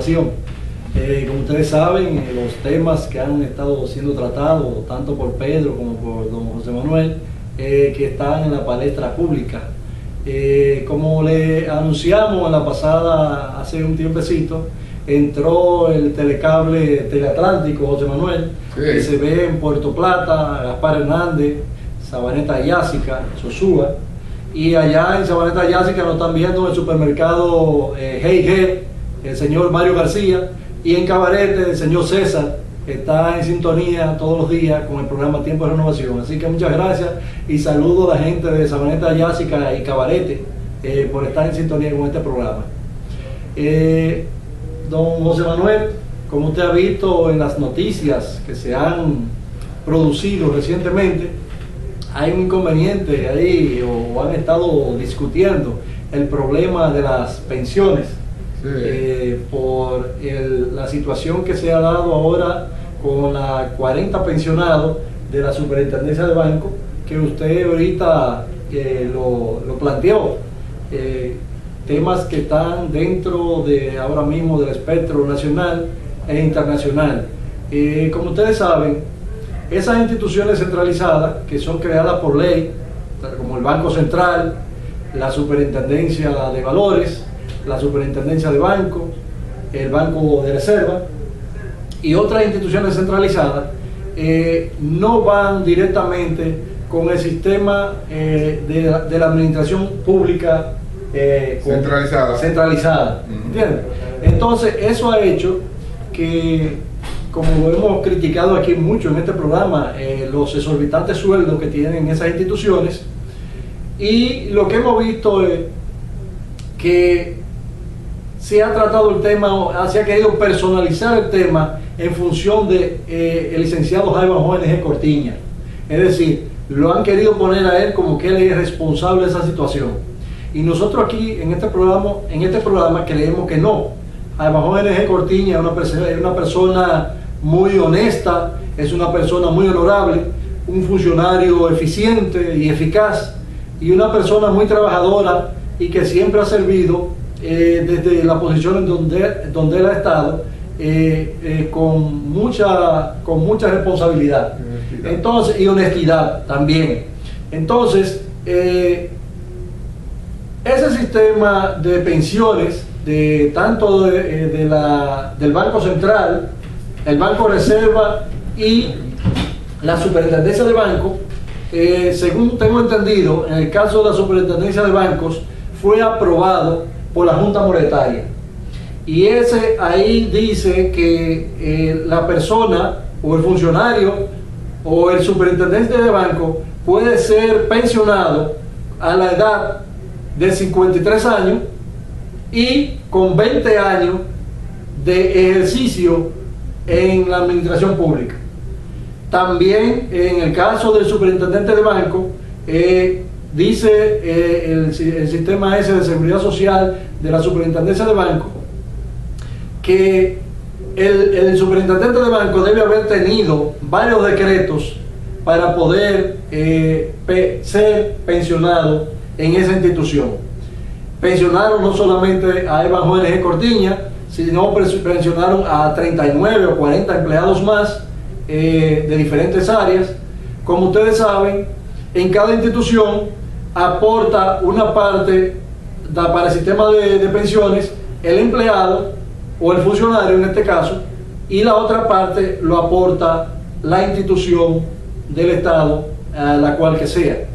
renovación. Como ustedes saben, los temas que han estado siendo tratados, tanto por Pedro como por don José Manuel, que están en la palestra pública. Como le anunciamos en la pasada, hace un tiempecito, entró el telecable Teleatlántico José Manuel, sí, que se ve en Puerto Plata, Gaspar Hernández, Sabaneta Yásica, Sosúa, y allá en Sabaneta Yásica nos están viendo en el supermercado Hey, el señor Mario García, y en Cabarete el señor César, que está en sintonía todos los días con el programa Tiempo de Renovación. Así que muchas gracias y saludo a la gente de Sabaneta Yásica y Cabarete por estar en sintonía con este programa. Don José Manuel, como usted ha visto en las noticias que se han producido recientemente, hay un inconveniente ahí, o han estado discutiendo el problema de las pensiones, sí, por la situación que se ha dado ahora con la 40 pensionados de la Superintendencia de Banco, que usted ahorita lo planteó. Temas que están dentro de ahora mismo del espectro nacional e internacional. Como ustedes saben, esas instituciones centralizadas que son creadas por ley, como el Banco Central, la Superintendencia de Valores, la Superintendencia de Bancos, el Banco de Reserva y otras instituciones centralizadas, no van directamente con el sistema de la administración pública centralizada. ¿Entiendes? Entonces eso ha hecho que, como hemos criticado aquí mucho en este programa, los exorbitantes sueldos que tienen esas instituciones, y lo que hemos visto es que se ha tratado el tema, se ha querido personalizar el tema en función de el licenciado Jaime J. Cortiña. Es decir, lo han querido poner a él como que él es responsable de esa situación. Y nosotros aquí en este programa creemos que no. Jaime J. Cortiña es una persona muy honesta, es una persona muy honorable, un funcionario eficiente y eficaz, y una persona muy trabajadora y que siempre ha servido desde la posición en donde él ha estado con mucha responsabilidad. Entonces, y honestidad también. Entonces, ese sistema de pensiones tanto del Banco Central, el Banco Reserva y la Superintendencia de Bancos, según tengo entendido, en el caso de la Superintendencia de Bancos, fue aprobado por la Junta Monetaria. Y ese ahí dice que la persona o el funcionario o el superintendente de banco puede ser pensionado a la edad de 53 años y con 20 años de ejercicio en la administración pública. También en el caso del superintendente de banco, dice el sistema ese de seguridad social de la superintendencia de banco que el superintendente de banco debe haber tenido varios decretos para poder ser pensionado en esa institución. Pensionaron no solamente a Evan J. Cortiña, sino pensionaron a 39 o 40 empleados más de diferentes áreas. Como ustedes saben, en cada institución aporta una parte para el sistema de pensiones el empleado o el funcionario en este caso, y la otra parte lo aporta la institución del Estado, a la cual que sea.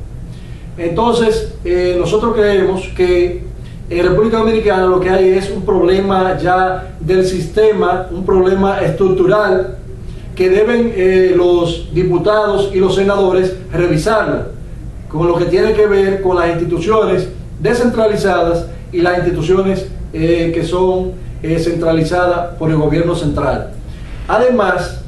Entonces, nosotros creemos que en República Dominicana lo que hay es un problema ya del sistema, un problema estructural que deben los diputados y los senadores revisarlo, con lo que tiene que ver con las instituciones descentralizadas y las instituciones que son centralizadas por el gobierno central. Además,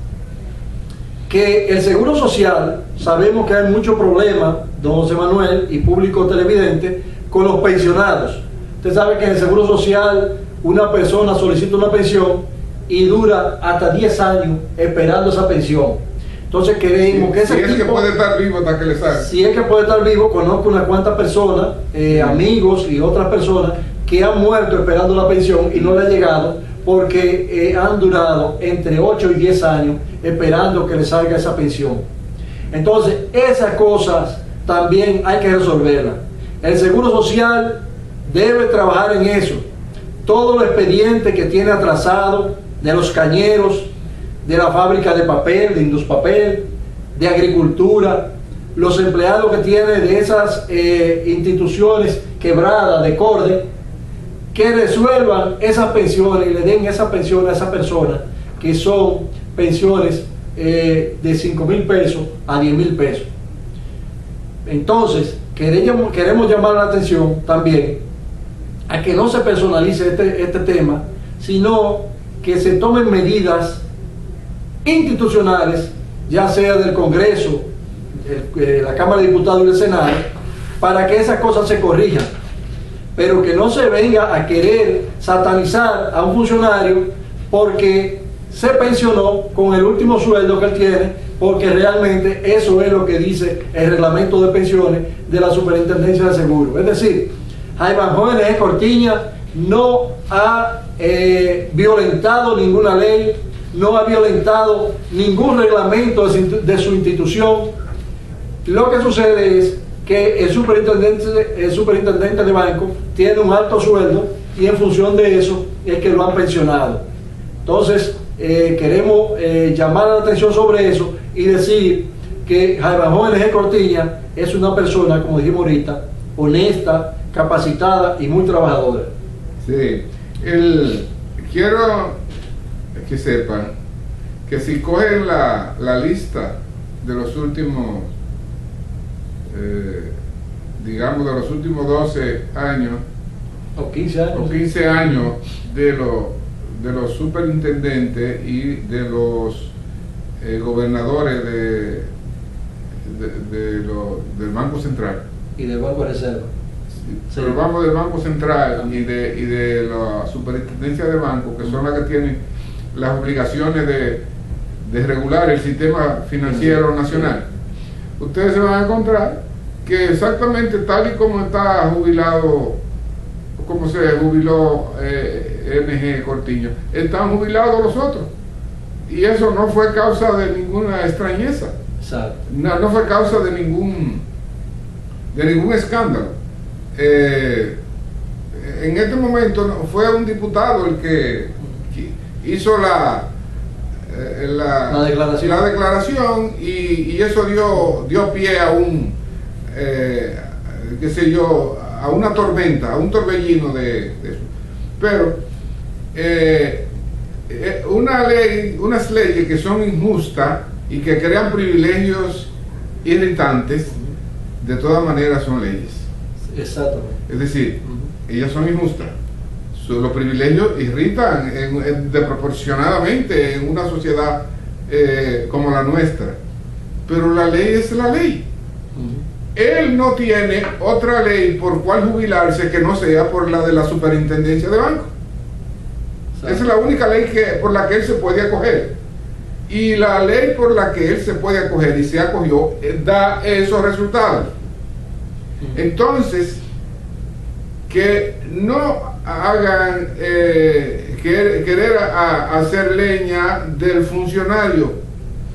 que el seguro social, sabemos que hay mucho problema, don José Manuel y público televidente, con los pensionados. Usted sabe que en el seguro social una persona solicita una pensión y dura hasta 10 años esperando esa pensión. Entonces queremos que ese tipo, es que puede estar vivo hasta que le salga. Si es que puede estar vivo, conozco unas cuantas personas, amigos y otras personas que han muerto esperando la pensión y no le ha llegado porque han durado entre 8 y 10 años esperando que les salga esa pensión. Entonces, esas cosas también hay que resolverlas. El Seguro Social debe trabajar en eso. Todo el expediente que tiene atrasado de los cañeros, de la fábrica de papel, de Induspapel, de agricultura, los empleados que tiene de esas instituciones quebradas de CORDE, que resuelvan esas pensiones y le den esa pensión a esa persona, que son pensiones de 5.000 pesos a 10.000 pesos. Entonces, queremos llamar la atención también a que no se personalice este tema, sino que se tomen medidas institucionales, ya sea del Congreso, la Cámara de Diputados y el Senado, para que esas cosas se corrijan, pero que no se venga a querer satanizar a un funcionario porque se pensionó con el último sueldo que él tiene, porque realmente eso es lo que dice el reglamento de pensiones de la Superintendencia de Seguros. Es decir, Jaibanjó N.G. Cortiña no ha violentado ninguna ley, no ha violentado ningún reglamento de su institución. Lo que sucede es que el superintendente de banco tiene un alto sueldo y en función de eso es que lo han pensionado. Entonces, queremos llamar la atención sobre eso y decir que Jaibanjó N.G. Cortiña es una persona, como dijimos ahorita, honesta, capacitada y muy trabajadora. Sí, quiero que sepan que si cogen la lista de los últimos, digamos, de los últimos 12 años o 15 años de los superintendentes y de los gobernadores del Banco Central y del Banco de Reserva. Sí. Pero vamos del Banco Central y de la Superintendencia de Banco, que son las que tienen las obligaciones de regular el sistema financiero nacional. Ustedes se van a encontrar que exactamente tal y como está jubilado, como se jubiló N.G. Cortiño, están jubilados los otros. Y eso no fue causa de ninguna extrañeza. Exacto. No fue causa de ningún escándalo. En este momento fue un diputado el que hizo la declaración y eso dio pie a un qué sé yo, a una tormenta, a un torbellino de eso. Pero unas leyes que son injustas y que crean privilegios irritantes, de todas maneras son leyes. Exactamente. Es decir, ellas son injustas. Los privilegios irritan desproporcionadamente en una sociedad como la nuestra. Pero la ley es la ley. Él no tiene otra ley por cual jubilarse que no sea por la de la Superintendencia de Banco. Esa es la única ley por la que él se puede acoger. Y la ley por la que él se puede acoger y se acogió da esos resultados. Entonces, que no hagan querer hacer leña del funcionario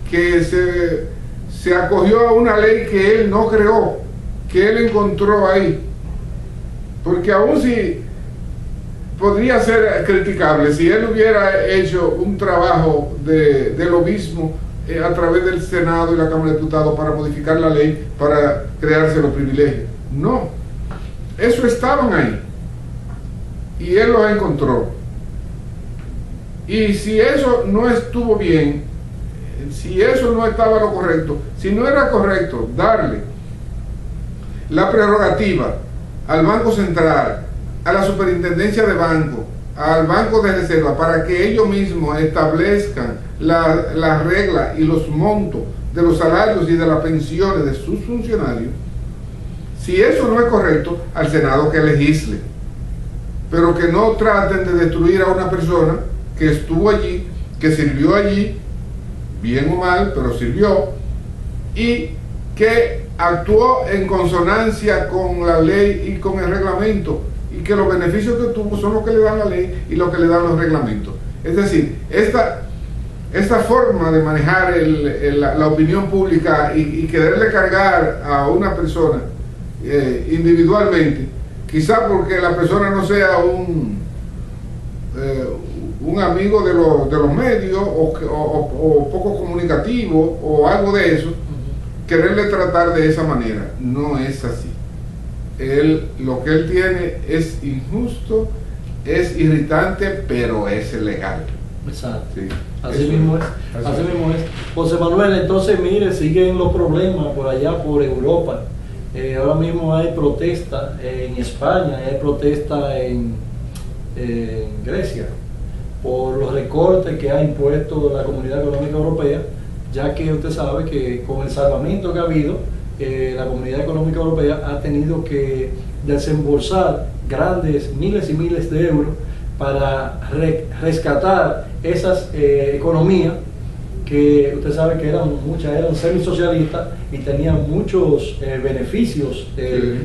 que se acogió a una ley que él no creó, que él encontró ahí, porque aún si podría ser criticable si él hubiera hecho un trabajo de lobismo a través del Senado y la Cámara de Diputados para modificar la ley, para crearse los privilegios. No, eso estaban ahí y él los encontró. Y si eso no estuvo bien, si eso no estaba lo correcto, si no era correcto darle la prerrogativa al Banco Central, a la Superintendencia de Banco, al Banco de Reserva, para que ellos mismos establezcan las reglas y los montos de los salarios y de las pensiones de sus funcionarios, si eso no es correcto, al Senado que legisle, pero que no traten de destruir a una persona que estuvo allí, que sirvió allí, bien o mal, pero sirvió, y que actuó en consonancia con la ley y con el reglamento, y que los beneficios que tuvo son los que le dan la ley y los que le dan los reglamentos. Es decir, esta forma de manejar la opinión pública y quererle cargar a una persona individualmente, quizá porque la persona no sea un amigo de los medios o poco comunicativo o algo de eso, quererle tratar de esa manera. No es así. Lo que él tiene es injusto, es irritante, pero es legal. Exacto. Sí, así mismo es. Así mismo es. José Manuel, entonces mire, siguen los problemas por allá, por Europa. Ahora mismo hay protesta en España, hay protesta en Grecia por los recortes que ha impuesto la Comunidad Económica Europea, ya que usted sabe que con el salvamento que ha habido, la Comunidad Económica Europea ha tenido que desembolsar grandes miles y miles de euros para rescatar esas economías que usted sabe que muchas eran semisocialistas y tenían muchos beneficios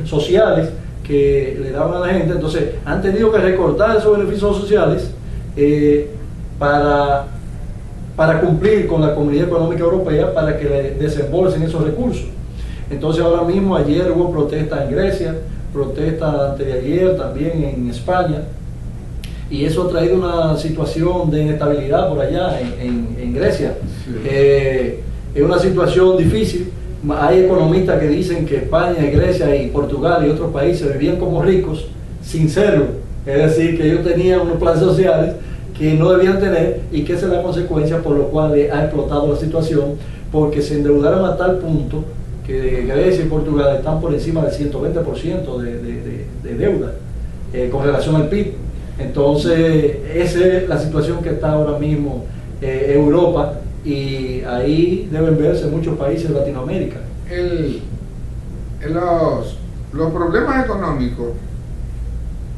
sociales que le daban a la gente. Entonces han tenido que recortar esos beneficios sociales para cumplir con la Comunidad Económica Europea, para que le desembolsen esos recursos. Entonces ahora mismo, ayer hubo protesta en Grecia, protesta antes de ayer también en España, y eso ha traído una situación de inestabilidad por allá en Grecia. Sí. Es una situación difícil. Hay economistas que dicen que España, Grecia y Portugal y otros países vivían como ricos sin serlo, es decir, que ellos tenían unos planes sociales que no debían tener, y que esa es la consecuencia por lo cual ha explotado la situación, porque se endeudaron a tal punto que Grecia y Portugal están por encima del 120% de deuda con relación al PIB. Entonces esa es la situación que está ahora mismo Europa, y ahí deben verse muchos países de Latinoamérica. Los problemas económicos,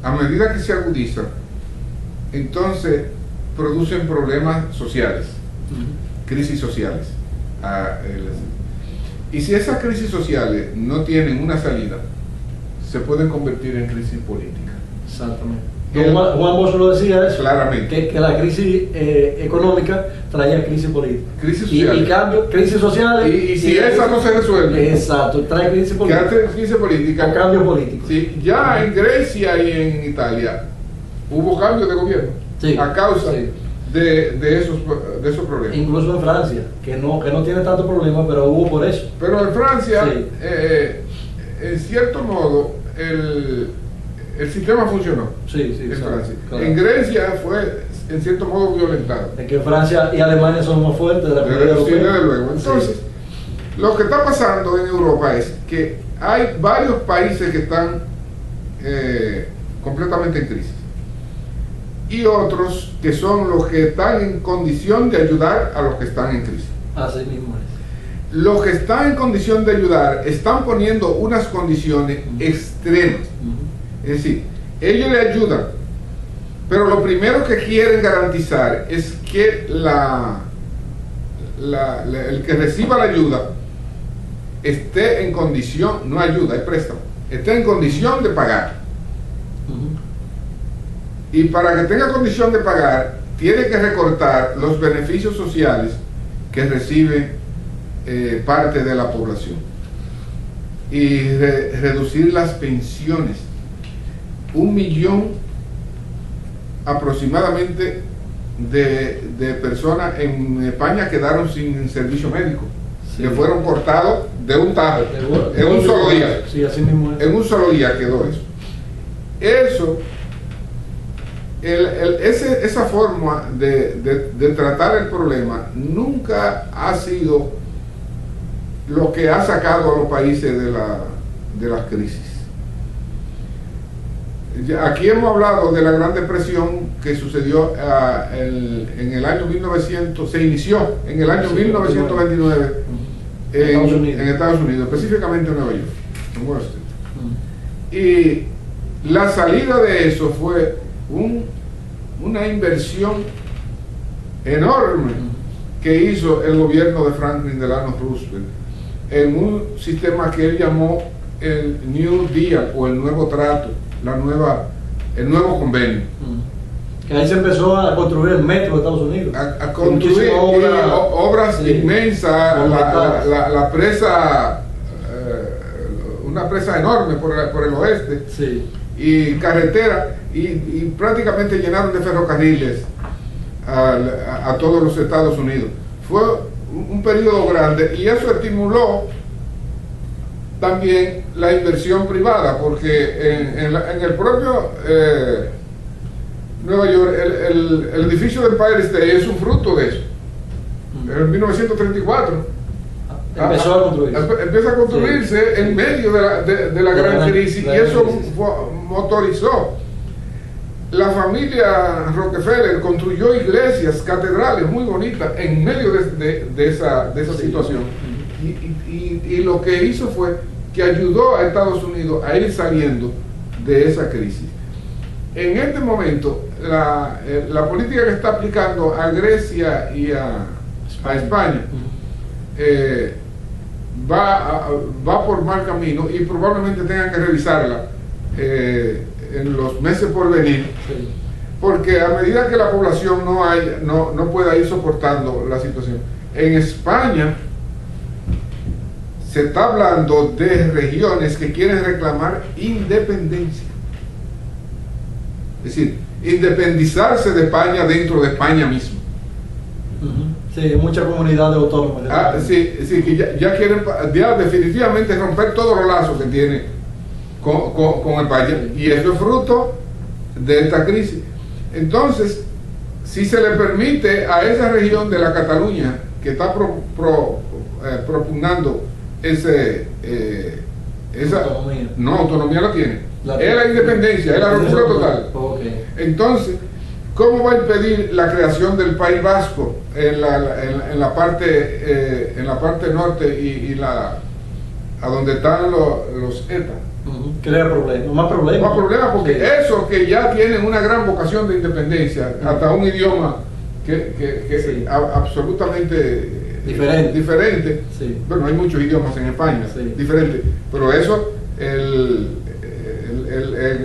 a medida que se agudizan, entonces producen problemas sociales, crisis sociales. Y si esas crisis sociales no tienen una salida, se pueden convertir en crisis política. Exactamente. Juan Bosch lo decía eso, claramente, que la crisis económica traía crisis política. Crisis sociales. Y cambio, crisis sociales. Y si esa no se resuelve, exacto, trae crisis política. ¿Qué hace crisis política? O cambio político. Sí, ya en Grecia y en Italia hubo cambio de gobierno, sí, a causa de esos problemas. Incluso en Francia, que no tiene tanto problema, pero hubo por eso. Pero en Francia, en cierto modo, el sistema funcionó. Sí, en Francia. Claro. En Grecia fue en cierto modo violentado. Es que Francia y Alemania son más fuertes de la Comunidad Europea. Sí, desde luego. Entonces, lo que está pasando en Europa es que hay varios países que están completamente en crisis, y otros que son los que están en condición de ayudar a los que están en crisis. Así mismo es. Los que están en condición de ayudar están poniendo unas condiciones extremas. Es decir, ellos le ayudan, pero lo primero que quieren garantizar es que el que reciba la ayuda esté en condición, no ayuda, es préstamo, esté en condición de pagar. Y para que tenga condición de pagar, tiene que recortar los beneficios sociales que recibe parte de la población, y reducir las pensiones. 1 millón aproximadamente de personas en España quedaron sin servicio médico, que fueron cortados de un tajo, en un solo día. Sí, así mismo es. En un solo día quedó eso. Esa forma de tratar el problema nunca ha sido lo que ha sacado a los países de las crisis. Aquí hemos hablado de la Gran Depresión que sucedió en el año 1900, se inició en el año 1929 en Estados Unidos, específicamente en Nueva York, en Wall Street. Y la salida de eso fue una inversión enorme que hizo el gobierno de Franklin Delano Roosevelt en un sistema que él llamó el New Deal, o el nuevo trato, el nuevo convenio. Que ahí se empezó a construir el metro de Estados Unidos. A construir obras sí, inmensas, la presa, una presa enorme por el oeste, sí, y carretera, y prácticamente llenaron de ferrocarriles a todos los Estados Unidos. Fue un periodo grande y eso estimuló también la inversión privada, porque en el propio Nueva York, el edificio del Empire State es un fruto de eso. En 1934 empezó a construirse. Empieza a construirse, sí, en medio de la gran crisis, y eso motorizó. La familia Rockefeller construyó iglesias, catedrales muy bonitas en medio de esa sí, situación. Y lo que hizo fue que ayudó a Estados Unidos a ir saliendo de esa crisis. En este momento, la política que está aplicando a Grecia y a España va por mal camino, y probablemente tengan que revisarla en los meses por venir, sí, porque a medida que la población no pueda ir soportando la situación. En España se está hablando de regiones que quieren reclamar independencia, es decir, independizarse de España dentro de España mismo. Sí, muchas comunidades autónomas. Sí, que ya quieren definitivamente romper todos los lazos que tiene con el país, y eso es fruto de esta crisis. Entonces, si se le permite a esa región de la Cataluña que está propugnando esa autonomía. No, autonomía la tiene, es la independencia, es la ruptura total. Okay. Entonces, ¿cómo va a impedir la creación del País Vasco en la parte norte y a donde están los ETA? Crea problemas, más problemas. Porque sí, eso que ya tienen una gran vocación de independencia, hasta un idioma que sí, absolutamente diferente. Sí. Bueno, hay muchos idiomas en España, sí, diferentes, pero eso, el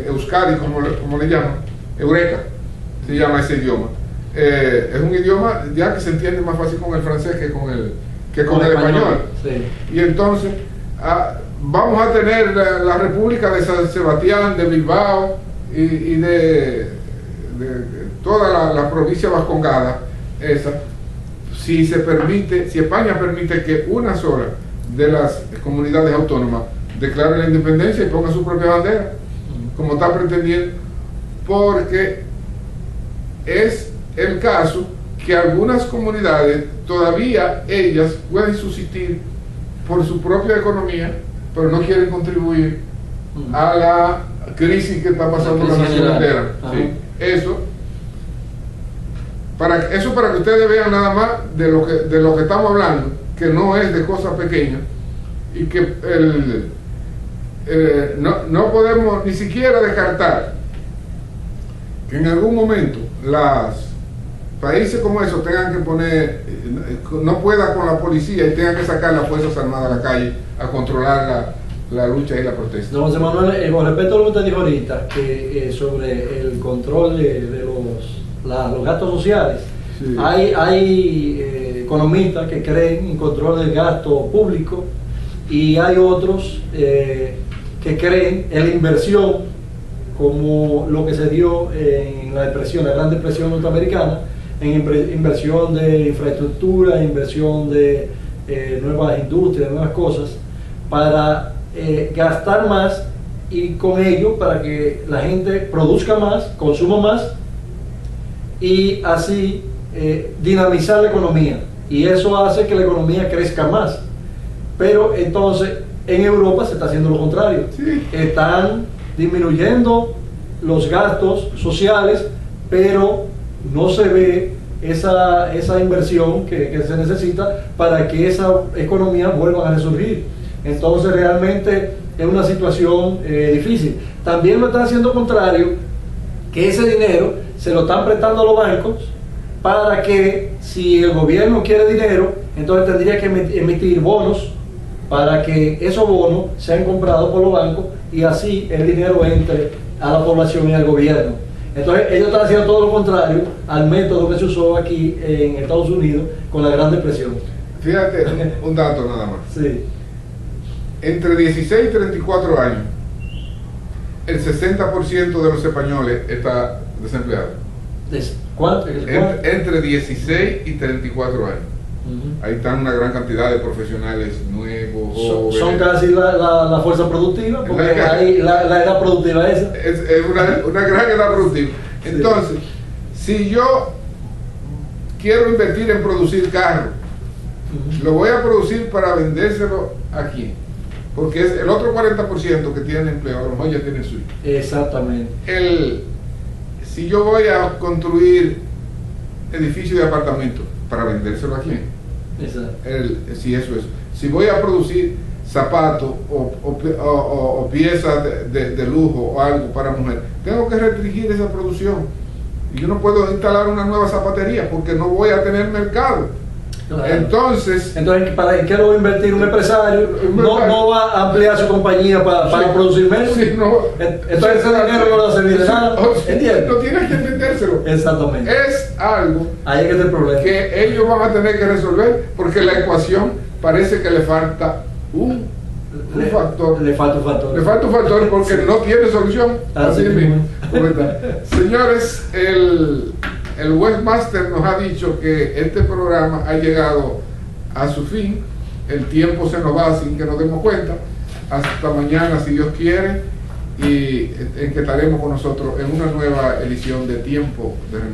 Euskadi, como le llaman, Eureka, se llama ese idioma. Es un idioma ya que se entiende más fácil con el francés que con el español. Sí. Y entonces vamos a tener la República de San Sebastián, de Bilbao y de toda la provincia vascongada, esa. Si España permite que una sola de las comunidades autónomas declare la independencia y ponga su propia bandera, como está pretendiendo, porque es el caso que algunas comunidades todavía ellas pueden subsistir por su propia economía, pero no quieren contribuir a la crisis que está pasando en la nación entera. ¿Sí? Eso para que ustedes vean nada más de lo que estamos hablando, que no es de cosas pequeñas, y que no podemos ni siquiera descartar que en algún momento países como esos tengan que no pueda con la policía y tengan que sacar las Fuerzas Armadas a la calle a controlar la lucha y la protesta. Don José Manuel, con respecto a lo que usted dijo ahorita, que sobre el control de los gastos sociales, sí, hay economistas que creen en control del gasto público, y hay otros que creen en la inversión, como lo que se dio en la Gran Depresión norteamericana, en inversión de infraestructura, inversión de nuevas industrias, nuevas cosas, para gastar más, y con ello para que la gente produzca más, consuma más, y así dinamizar la economía, y eso hace que la economía crezca más. Pero entonces en Europa se está haciendo lo contrario. Sí. Están disminuyendo los gastos sociales, pero no se ve esa inversión que se necesita para que esa economía vuelva a resurgir. Entonces realmente es una situación difícil. También lo están haciendo contrario, que ese dinero se lo están prestando a los bancos, para que si el gobierno quiere dinero, entonces tendría que emitir bonos para que esos bonos sean comprados por los bancos, y así el dinero entre a la población y al gobierno. Entonces ellos están haciendo todo lo contrario al método que se usó aquí en Estados Unidos con la Gran Depresión. Fíjate, un dato nada más. Sí. Entre 16 y 34 años, el 60% de los españoles está desempleado. ¿Cuánto? Entre 16 y 34 años. Uh-huh. Ahí están una gran cantidad de profesionales nuevos, jóvenes. Son casi la fuerza productiva, porque ahí la edad productiva esa. Es una gran edad productiva. Entonces, si yo quiero invertir en producir carros, lo voy a producir para vendérselo a quién, porque es el otro 40% que tiene empleo, a lo mejor ya tiene suyo. Exactamente. Si yo voy a construir edificios de apartamentos, para vendérselo a quién. Exacto. Si voy a producir zapatos o piezas de lujo o algo para mujer, tengo que restringir esa producción. Y yo no puedo instalar una nueva zapatería porque no voy a tener mercado. Claro. Entonces, ¿para qué lo va a invertir un empresario? No va a ampliar su compañía para producir menos. Sí, no. Entonces ese dinero no le va a servir de nada. ¿Entiendes? No tienes que vendérselo. Exactamente. Es algo ahí es que está el problema, que ellos van a tener que resolver, porque la ecuación parece que le falta un factor. Le falta un factor. Le falta un factor porque no tiene solución. Así mismo. Señores, el webmaster nos ha dicho que este programa ha llegado a su fin. El tiempo se nos va sin que nos demos cuenta. Hasta mañana, si Dios quiere, y en que estaremos con nosotros en una nueva edición de Tiempo de Renovación.